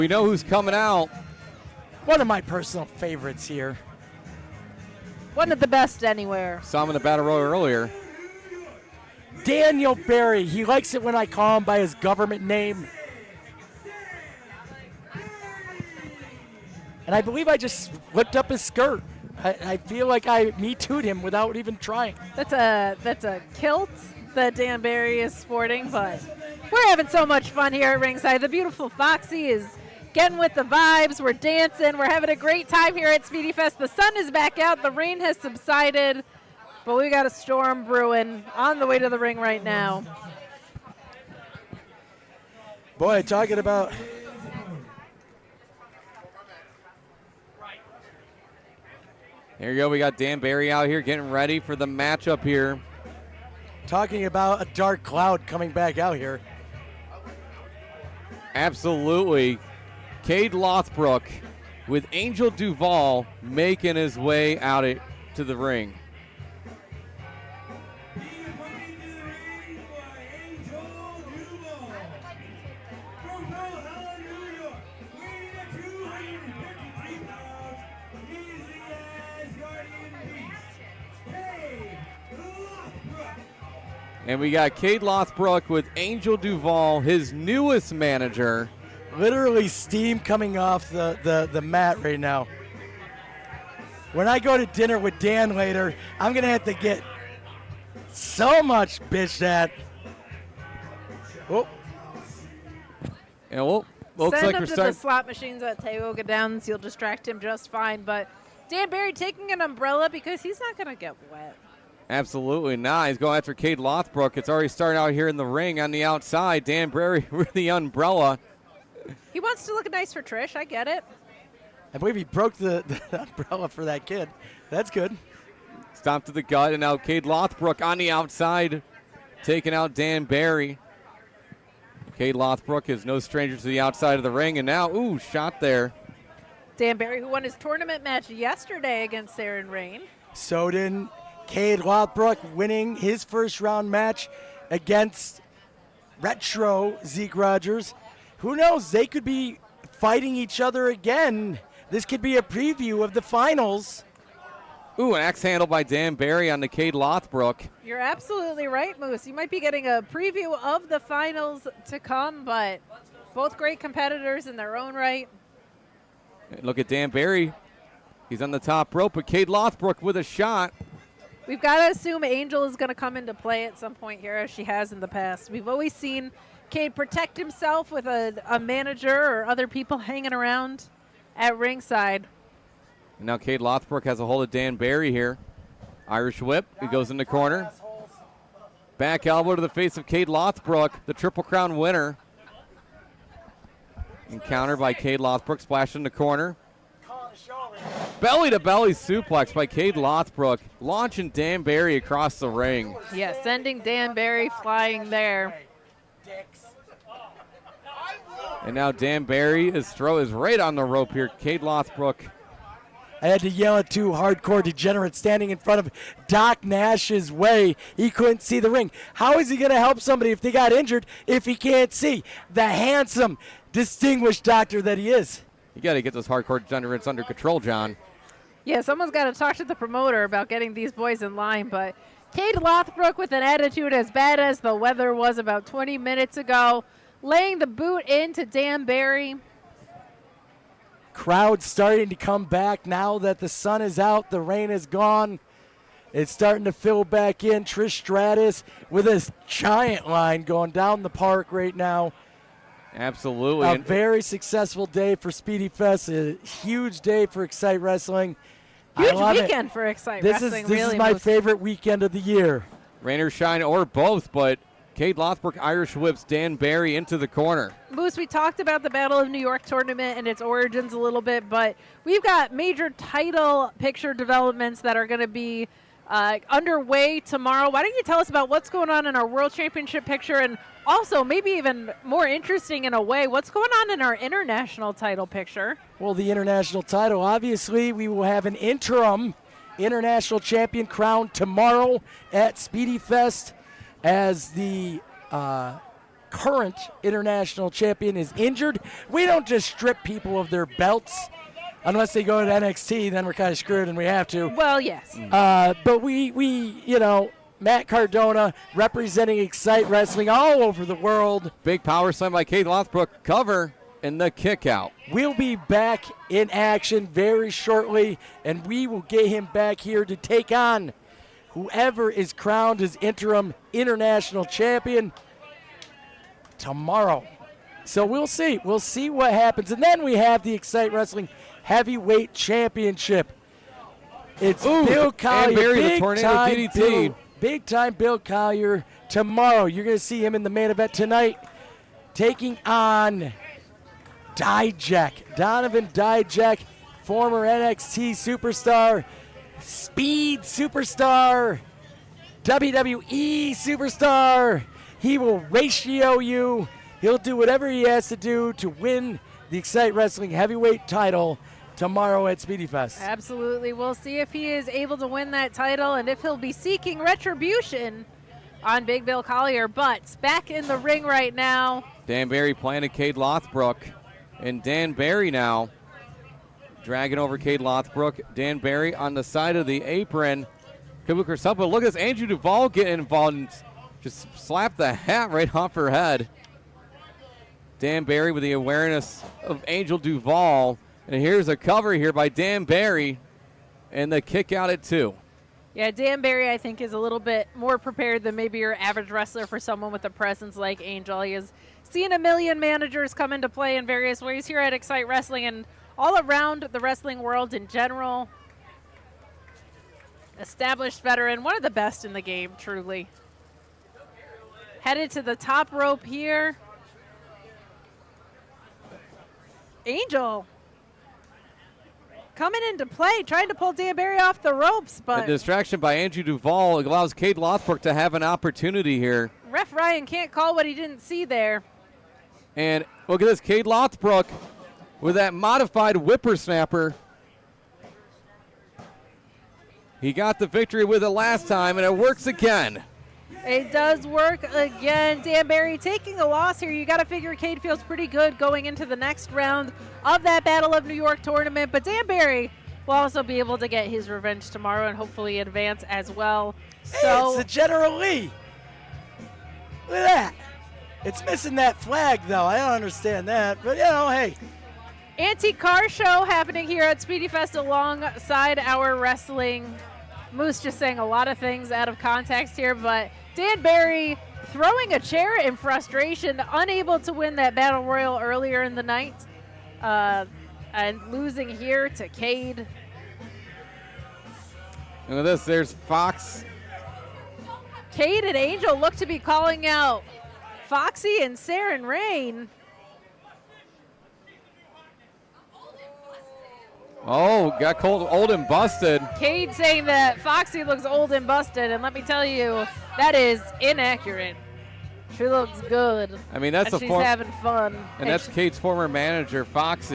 We know who's coming out. One of my personal favorites here. One of the best anywhere. Saw him in the battle royal earlier. Daniel Barry. He likes it when I call him by his government name. And I believe I just whipped up his skirt. I feel like I Me Too'd him without even trying. That's a kilt that Dan Barry is sporting, but we're having so much fun here at ringside. The beautiful Foxy is getting with the vibes. We're dancing. We're having a great time here at Spiedie Fest. The sun is back out. The rain has subsided, but we got a storm brewing on the way to the ring right now. Boy, talking about... Here you go. We got Dan Barry out here getting ready for the matchup here. Talking about a dark cloud coming back out here. Absolutely. Kaide Lothbrok with Angel DuVall making his way out to the ring. And we got Kaide Lothbrok with Angel DuVall, his newest manager. Literally steam coming off the mat right now. When I go to dinner with Dan later, I'm going to have to get so much bitched at. Oh. And looks Send like him we're to starting. the slot machines at Tioga Downs. You'll distract him just fine. But Dan Barry taking an umbrella because he's not going to get wet. Absolutely not. He's going after Kaide Lothbrok. It's already starting out here in the ring on the outside. Dan Barry with the umbrella. He wants to look nice for Trish. I get it. I believe he broke the umbrella for that kid. That's good. Stomp to the gut, and now Kaide Lothbrok on the outside, taking out Dan Barry. Kaide Lothbrok is no stranger to the outside of the ring, and now, shot there. Dan Barry, who won his tournament match yesterday against Aaron Rain. So did Kaide Lothbrok, winning his first round match against retro Zeke Rogers. Who knows? They could be fighting each other again. This could be a preview of the finals. An axe handle by Dan Barry on the Kaide Lothbrok. You're absolutely right, Moose. You might be getting a preview of the finals to come, but both great competitors in their own right. Look at Dan Barry. He's on the top rope, but Kaide Lothbrok with a shot. We've got to assume Angel is going to come into play at some point here, as she has in the past. We've always seen Kaide protect himself with a manager or other people hanging around at ringside. And now Kaide Lothbrok has a hold of Dan Barry here. Irish whip. He goes in the corner. Back elbow to the face of Kaide Lothbrok, the Triple Crown winner. Encountered by Kaide Lothbrok, splash in the corner. Belly-to-belly suplex by Kaide Lothbrok, launching Dan Barry across the ring. Yeah, sending Dan Barry flying there. And now Dan Barry, his throw is right on the rope here. Kaide Lothbrok. I had to yell at two hardcore degenerates standing in front of Doc Nash's way. He couldn't see the ring. How is he going to help somebody if they got injured if he can't see? The handsome, distinguished doctor that he is. You got to get those hardcore degenerates under control, John. Yeah, someone's got to talk to the promoter about getting these boys in line, but Kaide Lothbrok with an attitude as bad as the weather was about 20 minutes ago, laying the boot into Dan Barry. Crowd starting to come back now that the sun is out, the rain is gone. It's starting to fill back in. Trish Stratus with this giant line going down the park right now. Absolutely. A very successful day for Spiedie Fest, a huge day for Xcite Wrestling. Huge weekend for Xcite Wrestling. This is my favorite weekend of the year. Rain or shine or both, but Kaide Lothbrok Irish whips Dan Barry into the corner. Moose, we talked about the Battle of New York tournament and its origins a little bit, but we've got major title picture developments that are going to be underway tomorrow. Why don't you tell us about what's going on in our World Championship picture, and also maybe even more interesting in a way, what's going on in our international title picture? Well, the international title, obviously, we will have an interim international champion crowned tomorrow at Spiedie Fest as the current international champion, is injured. We don't just strip people of their belts unless they go to NXT. Then we're kind of screwed, and we have to. Well, yes. But we Matt Cardona representing Xcite Wrestling all over the world. Big power slam by Kaide Lothbrok. Cover and the kick out. We'll be back in action very shortly, and we will get him back here to take on whoever is crowned as interim international champion tomorrow. So we'll see. We'll see what happens. And then we have the Xcite Wrestling Heavyweight Championship. It's Bill Collier, Barry, the tornado DDT. Big time Bill Collier tomorrow. You're going to see him in the main event tonight, taking on Donovan Dijak, former NXT superstar, Speed superstar, WWE superstar. He will ratio you. He'll do whatever he has to do to win the Xcite Wrestling Heavyweight title tomorrow at Spiedie Fest. Absolutely. We'll see if he is able to win that title and if he'll be seeking retribution on Big Bill Collier. But back in the ring right now. Dan Barry planted Kaide Lothbrok. And Dan Barry now dragging over Kaide Lothbrok. Dan Barry on the side of the apron. Could look herself, but look at this. Andrew DuVall getting involved and just slapped the hat right off her head. Dan Barry with the awareness of Angel DuVall. And here's a cover here by Dan Barry. And the kick out at 2. Yeah, Dan Barry, I think, is a little bit more prepared than maybe your average wrestler for someone with a presence like Angel. He has seen a million managers come into play in various ways here at Xcite Wrestling and all around the wrestling world in general. Established veteran, one of the best in the game, truly. Headed to the top rope here. Angel coming into play, trying to pull Dan Barry off the ropes, but a distraction by Andrew DuVall allows Kaide Lothbrok to have an opportunity here. Ref Ryan can't call what he didn't see there. And look at this, Kaide Lothbrok with that modified whippersnapper. He got the victory with it last time, and it works again. It does work again. Dan Barry taking a loss here. You got to figure Kaide feels pretty good going into the next round of that Battle of New York tournament. But Dan Barry will also be able to get his revenge tomorrow and hopefully advance as well. Hey, So it's the General Lee. Look at that. It's missing that flag, though. I don't understand that. But, hey. Antique car show happening here at Spiedie Fest alongside our wrestling. Moose just saying a lot of things out of context here, but Dan Barry throwing a chair in frustration, unable to win that battle royal earlier in the night, and losing here to Kaide. Look at this, there's Fox. Kaide and Angel look to be calling out Foxy and Saren Rain. Oh, got cold, old and busted. Kaide saying that Foxy looks old and busted, and let me tell you, that is inaccurate. She looks good. I mean, that's and she's having fun. And that's Kaide's former manager, Foxy.